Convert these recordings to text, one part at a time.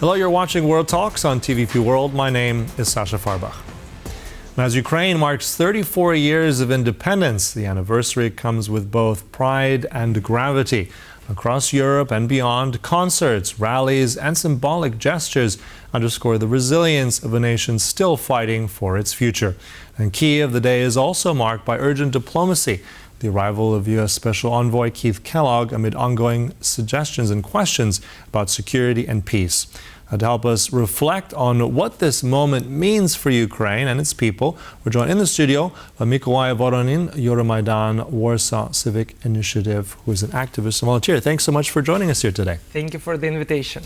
Hello, you're watching World Talks on TVP World. My name is Sasha Farbach. As Ukraine marks 34 years of independence, the anniversary comes with both pride and gravity. Across Europe and beyond, concerts, rallies, and symbolic gestures underscore the resilience of a nation still fighting for its future. And Kyiv, the day is also marked by urgent diplomacy. The arrival of U.S. Special Envoy Keith Kellogg amid ongoing suggestions and questions about security and peace. To help us reflect on what this moment means for Ukraine and its people, we're joined in the studio by Mikołaj Woronin, Euromaidan Warsaw Civic Initiative, who is an activist and volunteer. Thanks so much for joining us here today. Thank you for the invitation.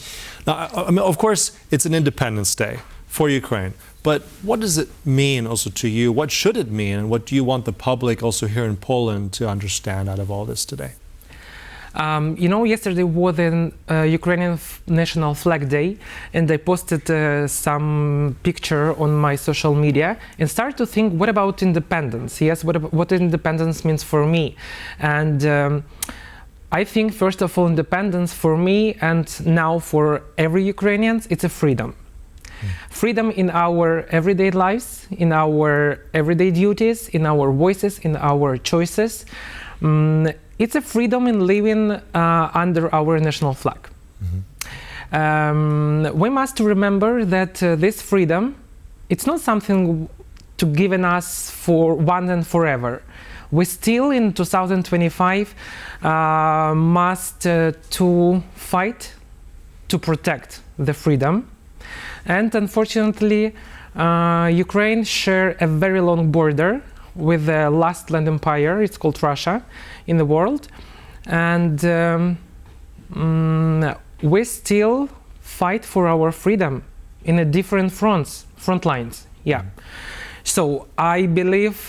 Now, I mean, of course, it's an Independence Day for Ukraine, but what does it mean also to you? What should it mean, and what do you want the public also here in Poland to understand out of all this today? Yesterday was the Ukrainian National Flag Day, and I posted some picture on my social media and started to think, what about independence? Yes, what independence means for me? And I think, first of all, independence for me and now for every Ukrainian, it's a freedom. Freedom in our everyday lives, in our everyday duties, in our voices, in our choices. It's a freedom in living under our national flag. We must remember that this freedom, it's not something to given us for one and forever. We still in 2025 must to fight to protect the freedom. And unfortunately, Ukraine share a very long border with the last land empire, it's called Russia, in the world. And we still fight for our freedom in a different front lines. Yeah. So I believe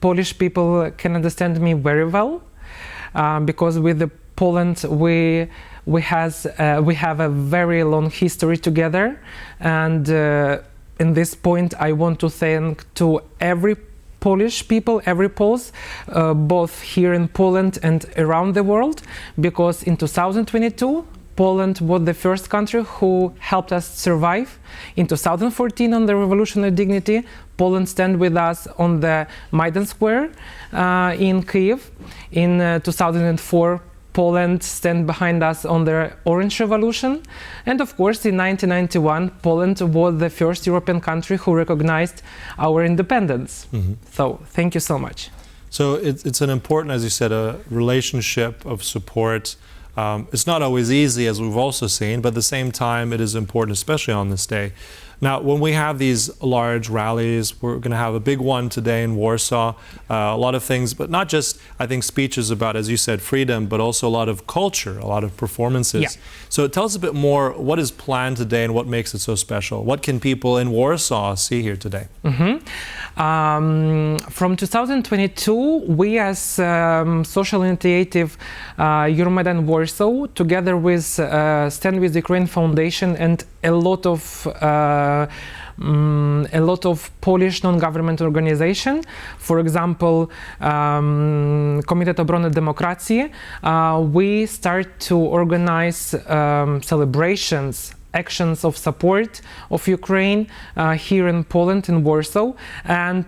Polish people can understand me very well, because with the Poland we have a very long history together, and in this point, I want to thank to every Polish people, every Poles, both here in Poland and around the world, because in 2022, Poland was the first country who helped us survive. In 2014, on the Revolutionary Dignity, Poland stand with us on the Maidan Square in Kyiv. In 2004, Poland stand behind us on the Orange Revolution. And of course, in 1991, Poland was the first European country who recognized our independence. So, thank you so much. So it's an important, as you said, a relationship of support. It's not always easy, as we've also seen, but at the same time, it is important, especially on this day. Now, when we have these large rallies, we're going to have a big one today in Warsaw, a lot of things, but not just, I think, speeches about, as you said, freedom, but also a lot of culture, a lot of performances. Yeah. So tell us a bit more, what is planned today and what makes it so special? What can people in Warsaw see here today? From 2022, we as social initiative Euromaidan Warsaw, together with Stand With Ukraine Foundation and a lot of Polish non-government organizations, for example, Komitet Obrony Demokracji, we start to organize celebrations, actions of support of Ukraine here in Poland, in Warsaw. And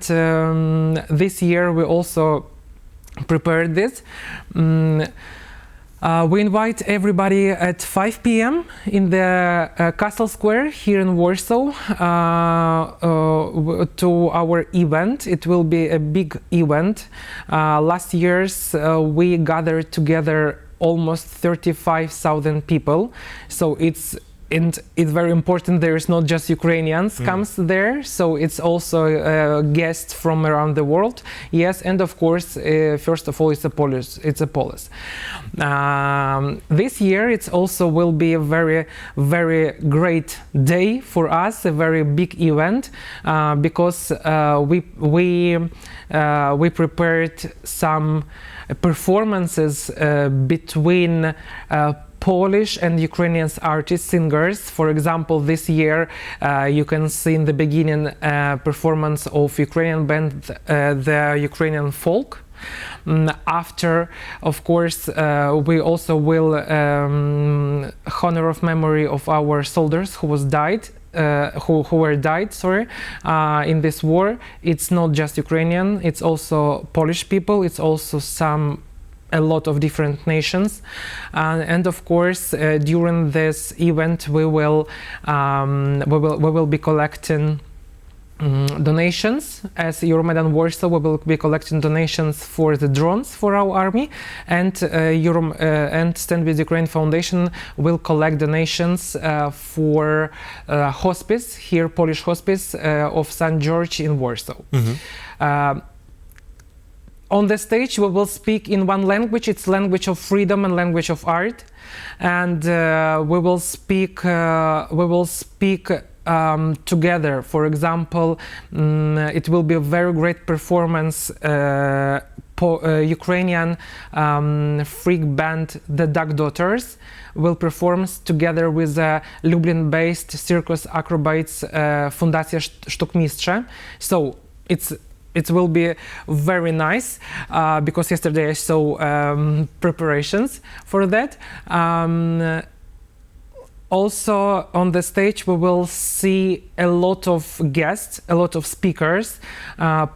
this year we also prepared this. We invite everybody at 5 p.m. in the Castle Square here in Warsaw to our event. It will be a big event. Last year's we gathered together almost 35,000 people. So it's very important. There is not just Ukrainians comes there, so it's also guests from around the world. Yes, and of course, first of all, it's a Polish. This year, it also will be a very, very great day for us, a very big event, because we prepared some performances between Polish and Ukrainian artists, singers. For example, this year you can see in the beginning performance of Ukrainian band, the Ukrainian folk. After, of course, we also will honor of memory of our soldiers who were died, in this war. It's not just Ukrainian, it's also Polish people, it's also a lot of different nations, and of course during this event we will be collecting donations. As Euromaidan Warsaw, we will be collecting donations for the drones for our army, and Stand With Ukraine Foundation will collect donations for hospice here, Polish hospice of St. George in Warsaw. On the stage, we will speak in one language. It's language of freedom and language of art, and we will speak together. For example, it will be a very great performance. Ukrainian freak band The Duck Daughters will perform together with Lublin-based circus acrobats Fundacja Sztukmistrze. So it will be very nice because yesterday I saw preparations for that. Also on the stage we will see a lot of guests, a lot of speakers,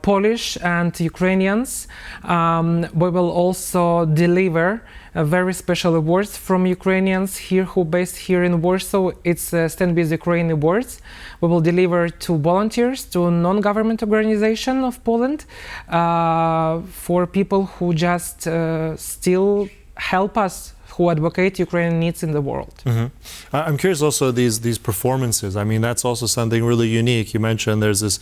Polish and Ukrainians. We will also deliver very special awards from Ukrainians here who based here in Warsaw. It's Stand With Ukraine Awards. We will deliver to volunteers, to non-government organization of Poland, for people who just still help us, who advocate Ukrainian needs in the world. I'm curious also these performances. I mean, that's also something really unique. You mentioned there's this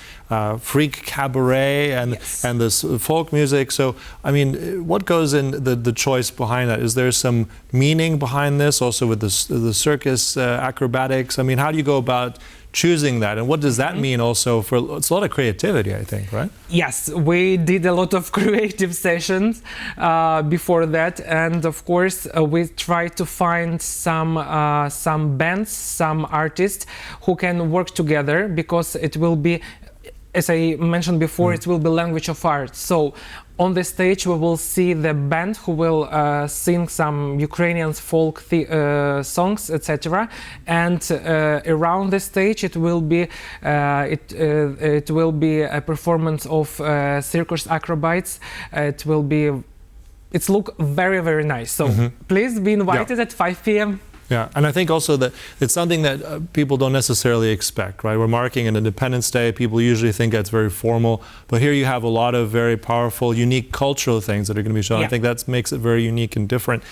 freak cabaret and this folk music. So, I mean, what goes in the choice behind that? Is there some meaning behind this, also with the circus acrobatics? I mean, how do you go about choosing that, and what does that mean also for, it's a lot of creativity, I think, right? Yes, we did a lot of creative sessions before that, and of course we try to find some bands, some artists who can work together, because it will be, as I mentioned before, it will be language of art. So on the stage we will see the band who will sing some Ukrainian folk songs, etc. And around the stage it will be it will be a performance of circus acrobats. It's look very, very nice. So please be invited at 5 p.m. Yeah, and I think also that it's something that people don't necessarily expect, right? We're marking an Independence Day. People usually think that's very formal, but here you have a lot of very powerful, unique cultural things that are going to be shown. I think that makes it very unique and different.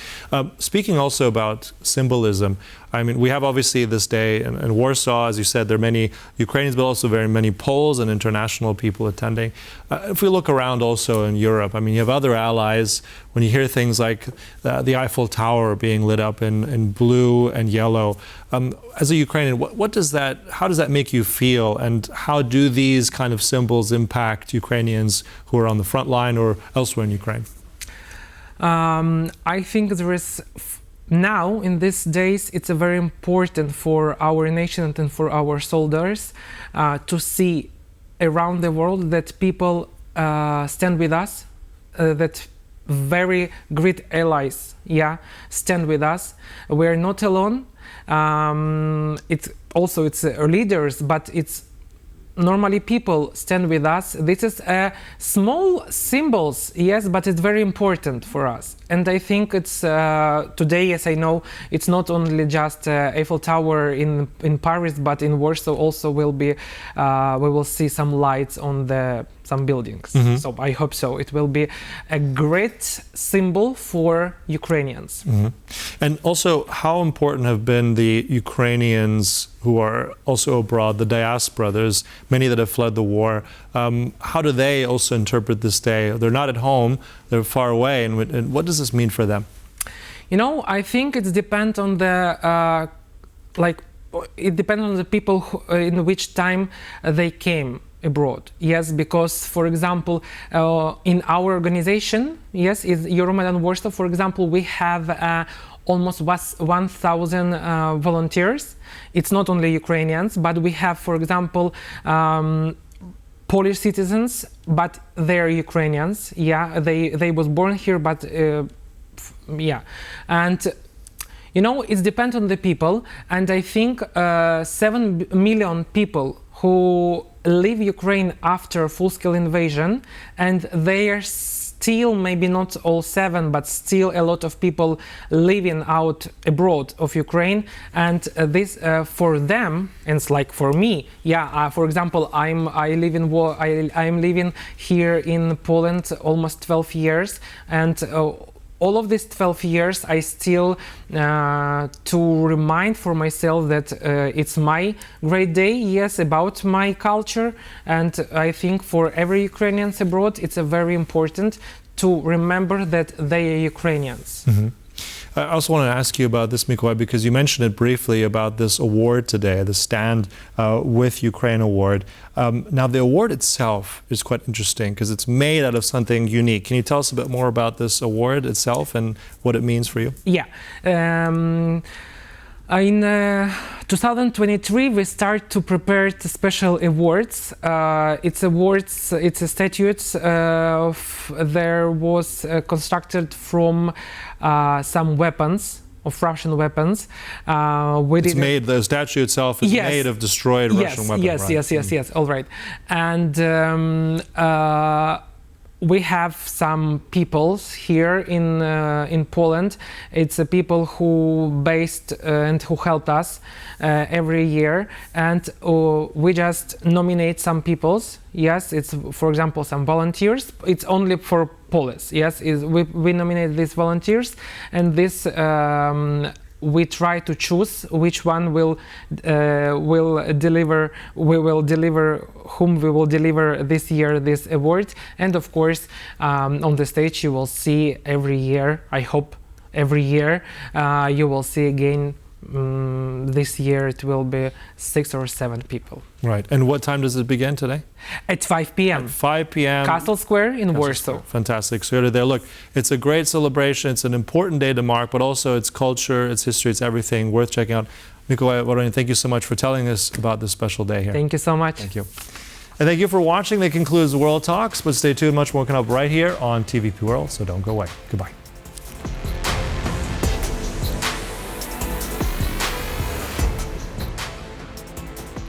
Speaking also about symbolism, I mean, we have obviously this day in Warsaw, as you said, there are many Ukrainians, but also very many Poles and international people attending. If we look around also in Europe, I mean, you have other allies. When you hear things like the Eiffel Tower being lit up in blue and yellow, as a Ukrainian, how does that make you feel, and how do these kind of symbols impact Ukrainians who are on the front line or elsewhere in Ukraine? I think there is now, in these days, it's very important for our nation and for our soldiers to see around the world that people stand with us, that very great allies, stand with us. We're not alone. It's leaders, but it's normally people stand with us. This is small symbols, yes, but it's very important for us. And I think it's today, yes, I know it's not only just Eiffel Tower in Paris, but in Warsaw also will be. We will see some lights on some buildings. So I hope so. It will be a great symbol for Ukrainians. And also, how important have been the Ukrainians who are also abroad, the diaspora? There's many that have fled the war. How do they also interpret this day? They're not at home, they're far away, and what does this mean for them? You know, I think it depends on the it depends on the people in which time they came abroad. Yes, because for example, in our organization, yes, is Euromaidan Warsaw, for example, we have almost 1,000 volunteers. It's not only Ukrainians, but we have, for example, Polish citizens, but they're Ukrainians. Yeah, they was born here, but yeah, and you know, it depends on the people, and I think 7 million people who leave Ukraine after full-scale invasion, and they are still, maybe not all 7, but still a lot of people living out abroad of Ukraine, and this for them, and it's like for me, yeah. For example, I'm living here in Poland almost 12 years, and all of these 12 years, I still to remind for myself that it's my great day, yes, about my culture. And I think for every Ukrainians abroad, it's a very important to remember that they are Ukrainians. Mm-hmm. I also want to ask you about this, Mikołaj, because you mentioned it briefly about this award today, the Stand with Ukraine award. Now, the award itself is quite interesting because it's made out of something unique. Can you tell us a bit more about this award itself and what it means for you? Yeah. In 2023, we start to prepare the special awards. It's awards, it's a statutes. There was constructed from some weapons, of Russian weapons. The statue itself is made of destroyed Russian weapons. Yes, all right. And we have some peoples here in Poland. It's people who based and who helped us every year, and we just nominate some peoples. Yes, it's, for example, some volunteers. It's only for Polish. Yes, we nominate these volunteers, and this we try to choose which one will deliver. We will deliver whom we will deliver this year this award, and of course on the stage you will see every year. I hope every year you will see again. This year it will be 6 or 7 people. Right. And what time does it begin today? At 5 p.m. At 5 p.m. Castle Square in Warsaw. Fantastic. So you're there. Look, it's a great celebration. It's an important day to mark, but also it's culture, it's history, it's everything worth checking out. Mikołaj Woronin, thank you so much for telling us about this special day here. Thank you so much. Thank you. And thank you for watching. That concludes World Talks, but stay tuned. Much more coming up right here on TVP World, so don't go away. Goodbye.